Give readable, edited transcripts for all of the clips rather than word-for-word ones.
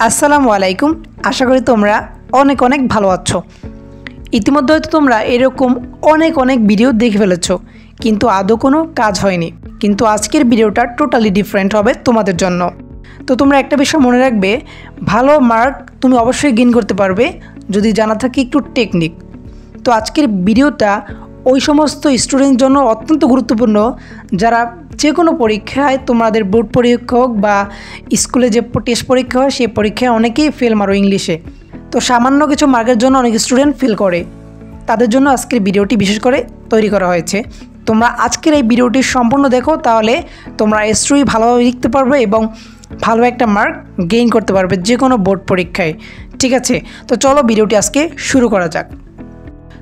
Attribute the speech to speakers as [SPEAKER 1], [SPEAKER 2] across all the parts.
[SPEAKER 1] আসসালামু আলাইকুম। আশা করি তোমরা অনেক অনেক ভালো আছো। ইতিমধ্যে হয়তো তোমরা এরকম অনেক ভিডিও দেখে ফেলেছো, কিন্তু আদৌ কোনো কাজ হয়নি। কিন্তু আজকের ভিডিওটা টোটালি ডিফারেন্ট হবে তোমাদের জন্য। তো তোমরা একটা বিষয় মনে রাখবে, ভালো মার্ক তুমি অবশ্যই গেইন করতে পারবে যদি জানা থাকে একটু টেকনিক। তো আজকের ভিডিওটা ওই সমস্ত স্টুডেন্টের জন্য অত্যন্ত গুরুত্বপূর্ণ যারা যে কোনো পরীক্ষায়, তোমাদের বোর্ড পরীক্ষা হোক বা স্কুলে যে টেস্ট পরীক্ষা হয় সেই পরীক্ষায় অনেকেই ফেল মারো ইংলিশে। তো সামান্য কিছু মার্কের জন্য অনেক স্টুডেন্ট ফেল করে, তাদের জন্য আজকের ভিডিওটি বিশেষ করে তৈরি করা হয়েছে। তোমরা আজকের এই ভিডিওটি সম্পূর্ণ দেখো, তাহলে তোমরা এসট্রি ভালোভাবে লিখতে পারবে এবং ভালো একটা মার্ক গেইন করতে পারবে যে কোনো বোর্ড পরীক্ষায়। ঠিক আছে, তো চলো ভিডিওটি আজকে শুরু করা যাক।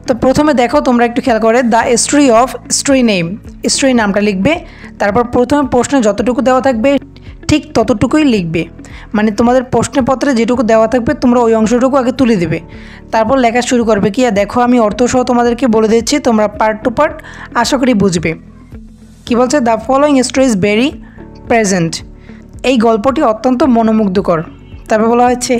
[SPEAKER 1] তো প্রথমে দেখো, তোমরা একটু খেয়াল করে the story of story name, story নামটা লিখবে। তারপর প্রথমে প্রশ্নে যতটুকু দেওয়া থাকবে ঠিক ততটুকুই লিখবে, মানে তোমাদের প্রশ্নপত্রে যেটুকু দেওয়া থাকবে তোমরা ওই অংশটুকু আগে তুলে দেবে, তারপর লেখা শুরু করবে। কি দেখো, আমি অর্থসহ তোমাদেরকে বলে দিচ্ছি, তোমরা পার্ট টু পার্ট আশা করি বুঝবে। কি বলছে, the following story is very present, এই গল্পটি অত্যন্ত মনোমুগ্ধকর। তারপর বলা হয়েছে,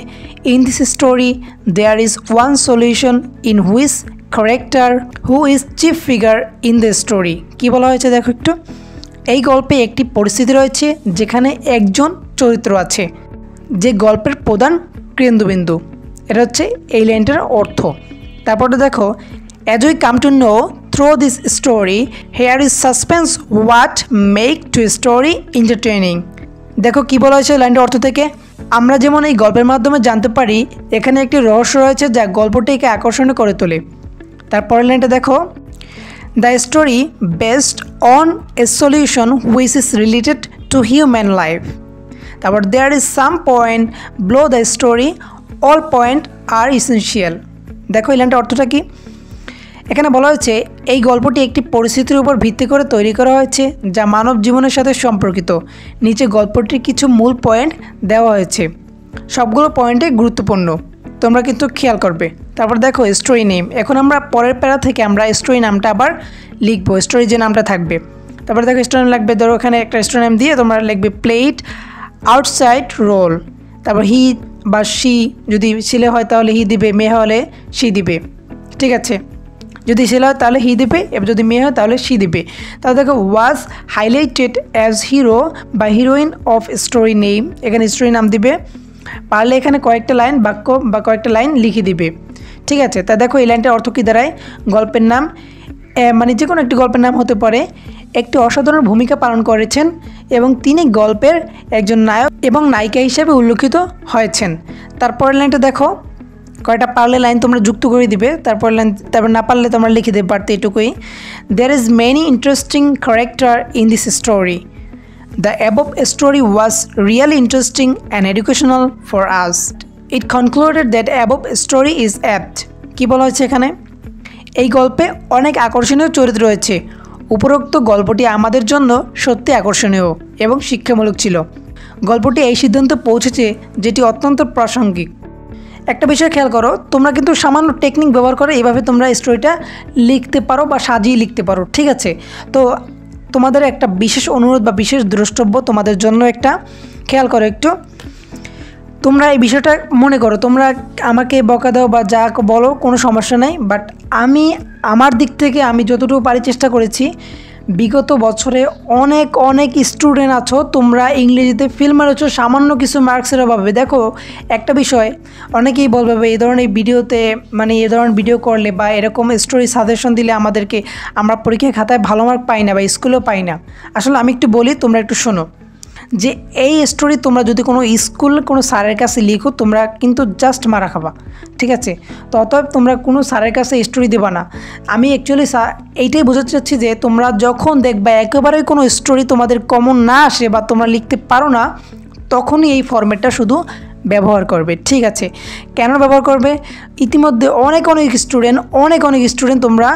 [SPEAKER 1] in this story there is one solution in which character who is chief figure in the story. কী বলা হয়েছে দেখো একটু, এই গল্পে একটি পরিস্থিতি রয়েছে যেখানে একজন চরিত্র আছে যে গল্পের প্রধান কেন্দ্রবিন্দু। এটা হচ্ছে এই লাইনটার অর্থ। তারপরে দেখো, as we come to know through this story here is suspense what make to story entertaining. দেখো কি বলা হয়েছে লাইনটার অর্থ থেকে, আমরা যেমন এই গল্পের মাধ্যমে জানতে পারি এখানে একটি রহস্য রয়েছে যা গল্পটিকে আকর্ষণীয় করে তোলে। তারপরের লাইনটা দেখো, the story based on a solution which is related to human life. তারপর there is some point below the story, all point are essential. দেখো এই লাইনটার অর্থটা কি, এখানে বলা হয়েছে এই গল্পটি একটি পরিস্থিতির উপর ভিত্তি করে তৈরি করা হয়েছে যা মানব জীবনের সাথে সম্পর্কিত। নিচে গল্পটির কিছু মূল পয়েন্ট দেওয়া হয়েছে, সবগুলো পয়েন্টই গুরুত্বপূর্ণ, তোমরা কিন্তু খেয়াল করবে। তারপর দেখো স্টোরি নেম, এখন আমরা পরের প্যারা থেকে আমরা স্টোরি নামটা আবার লিখবো, স্টোরি যে নামটা থাকবে। তারপরে দেখো স্টোরি নেম লাগবে, ধরো এখানে একটা স্টোরি নেম দিয়ে তোমরা লিখবে প্লেট আউটসাইড রোল। তারপর হি বা শি, যদি ছেলে হয় তাহলে হি দিবে, মেয়ে হলে শি দিবে। ঠিক আছে, যদি ছেলে হয় তাহলে হি দিবে, এবার যদি মেয়ে হয় তাহলে শি দিবে। তাহলে দেখো ওয়াজ হাইলাইটেড অ্যাজ হিরো বা হিরোইন অফ স্টোরি নেম, এখানে স্টোরি নাম দিবে, পারলে এখানে কয়েকটা লাইন বাক্য বা কয়েকটা লাইন লিখে দিবে। ঠিক আছে, তা দেখো এই লাইনটার অর্থ কী দাঁড়ায়, গল্পের নাম মানে যে কোনো একটি গল্পের নাম হতে পারে, একটি অসাধারণ ভূমিকা পালন করেছেন এবং তিনি গল্পের একজন নায়ক এবং নায়িকা হিসেবে উল্লেখিত হয়েছেন। তারপরের লাইনটা দেখো, কয়টা পারলে লাইন তোমরা যুক্ত করে দিবে, তারপর না পারলে তোমরা লিখে দেবে পারতে এটুকুই। There is many interesting character in this story, the above story was really interesting and educational for us. It concluded that above story is apt. কী বলা হয়েছে এখানে, এই গল্পে অনেক আকর্ষণীয় চরিত্র রয়েছে, উপরোক্ত গল্পটি আমাদের জন্য সত্যি আকর্ষণীয় এবং শিক্ষামূলক ছিল। গল্পটি এই সিদ্ধান্তে পৌঁছেছে যেটি অত্যন্ত প্রাসঙ্গিক। একটা বিষয় খেয়াল করো, তোমরা কিন্তু সামান্য টেকনিক ব্যবহার করে এইভাবে তোমরা স্টোরিটা লিখতে পারো বা সাজিয়ে লিখতে পারো। ঠিক আছে, তো তোমাদের একটা বিশেষ অনুরোধ বা বিশেষ দ্রষ্টব্য তোমাদের জন্য, একটা খেয়াল করো একটু, তোমরা এই বিষয়টা মনে করো, তোমরা আমাকে বকা দাও বা যা বলো কোনো সমস্যা নেই, বাট আমি আমার দিক থেকে আমি যতটুকু পারি চেষ্টা করেছি। বিগত বছরে অনেক স্টুডেন্ট আছো, তোমরা ইংরেজিতে ফেল মারেছো সামান্য কিছু মার্কসের অভাবে। দেখো একটা বিষয়, অনেকেই বলবে এই ধরনের ভিডিওতে, মানে এই ধরনের ভিডিও করলে বা এরকম স্টোরি সাজেশন দিলে আমাদেরকে, আমরা পরীক্ষায় খাতায় ভালো মার্ক পাই না বা স্কুলেও পাই না। আসলে আমি একটু বলি, তোমরা একটু শোনো, যে এই স্টোরি তোমরা যদি কোনো স্কুল কোনো স্যারের কাছে লিখো তোমরা কিন্তু জাস্ট মারা খাবা। ঠিক আছে, তো অতএব তোমরা কোনো স্যারের কাছে স্টোরি দেবা না। আমি অ্যাকচুয়ালি এইটাই বোঝাতে চাচ্ছি যে তোমরা যখন দেখবা একেবারেই কোনো স্টোরি তোমাদের কমন না আসে বা তোমরা লিখতে পারো না, তখনই এই ফরম্যাটটা শুধু ব্যবহার করবে। ঠিক আছে, কেন ব্যবহার করবে, ইতিমধ্যে অনেক স্টুডেন্ট তোমরা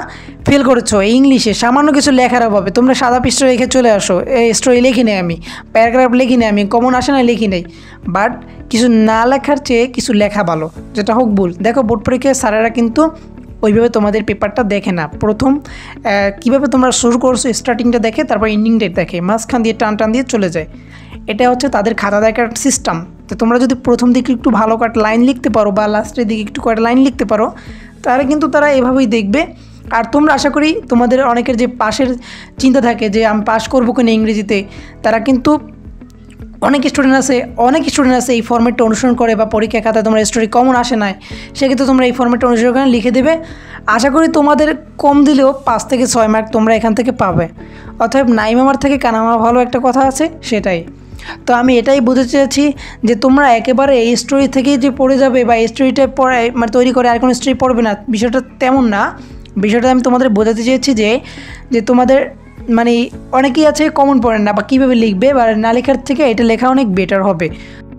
[SPEAKER 1] ফেল করেছো ইংলিশে সামান্য কিছু লেখার অভাবে। তোমরা সাদা পৃষ্ঠা রেখে চলে আসো, এই স্টোরি লিখি নেই আমি, প্যারাগ্রাফ লিখি নেই আমি, কমন আসে না লিখি নেই। বাট কিছু না লেখার চেয়ে কিছু লেখা ভালো, যেটা হোক ভুল। দেখো বোর্ড পরীক্ষায় স্যারেরা কিন্তু ওইভাবে তোমাদের পেপারটা দেখে না, প্রথম কীভাবে তোমরা শুরু করছো স্টার্টিংটা দেখে, তারপর এন্ডিংটা দেখে, মাঝখান দিয়ে টান দিয়ে চলে যায়। এটা হচ্ছে তাদের খাতা দেখার সিস্টেম। তো তোমরা যদি প্রথম দিকে একটু ভালো কয়েকটা লাইন লিখতে পারো বা লাস্টের দিকে একটু কয়েকটা লাইন লিখতে পারো, তাহলে কিন্তু তারা এভাবেই দেখবে। আর তোমরা আশা করি তোমাদের অনেকের যে পাশের চিন্তা থাকে যে আমি পাস করবো কিনা ইংরেজিতে, তারা কিন্তু অনেক স্টুডেন্ট আছে এই ফর্মেটটা অনুসরণ করে বা পরীক্ষা খাতায় তোমার স্টোরি কমন আসে নাই, সেক্ষেত্রে তোমরা এই ফর্মেটটা অনুসরণ করে লিখে দেবে। আশা করি তোমাদের কম দিলেও 5 থেকে 6 মার্ক তোমরা এখান থেকে পাবে। অতএব নাই মামার থেকে কানামামা ভালো একটা কথা আছে, সেটাই। তো আমি এটাই বুঝতে চেয়েছি যে তোমরা একেবারে এই স্টোরি থেকেই যে পড়ে যাবে বা এই স্টোরিটা পড়ে মানে তৈরি করে আর কোনো স্টোরি পড়বে না, বিষয়টা তেমন না। বিষয়টা আমি তোমাদের বোঝাতে চেয়েছি যে তোমাদের মানে অনেকেই আছে কমন পড়েন না বা কীভাবে লিখবে বা না লেখার থেকে এটা লেখা অনেক বেটার হবে।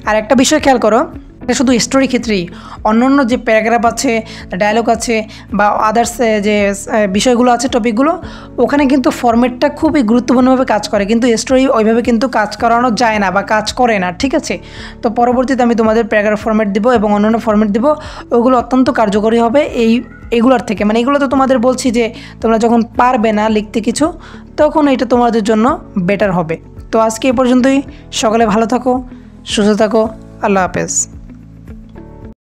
[SPEAKER 1] আর একটা বিষয় খেয়াল করো, এটা শুধু স্টোরি ক্ষেত্রেই, অন্য যে প্যারাগ্রাফ আছে, ডায়লগ আছে বা আদার্স যে বিষয়গুলো আছে, টপিকগুলো, ওখানে কিন্তু ফরম্যাটটা খুবই গুরুত্বপূর্ণভাবে কাজ করে, কিন্তু স্টোরি ওইভাবে কিন্তু কাজ করানো যায় না বা কাজ করে না, ঠিক আছে? তো পরবর্তীতে আমি তোমাদের প্যারাগ্রাফ ফরম্যাট দিব এবং অন্যান্য ফরম্যাট দিব, ওগুলো অত্যন্ত কার্যকরী হবে এগুলোর থেকে। মানে এগুলো তো তোমাদের বলছি যে তোমরা যখন পারবে না লিখতে কিছু, তখন এটা তোমাদের জন্য বেটার হবে। তো আজকে এ পর্যন্তই। সকলে ভালো থাকো, সুস্থ থাকো, আল্লাহ হাফেজ।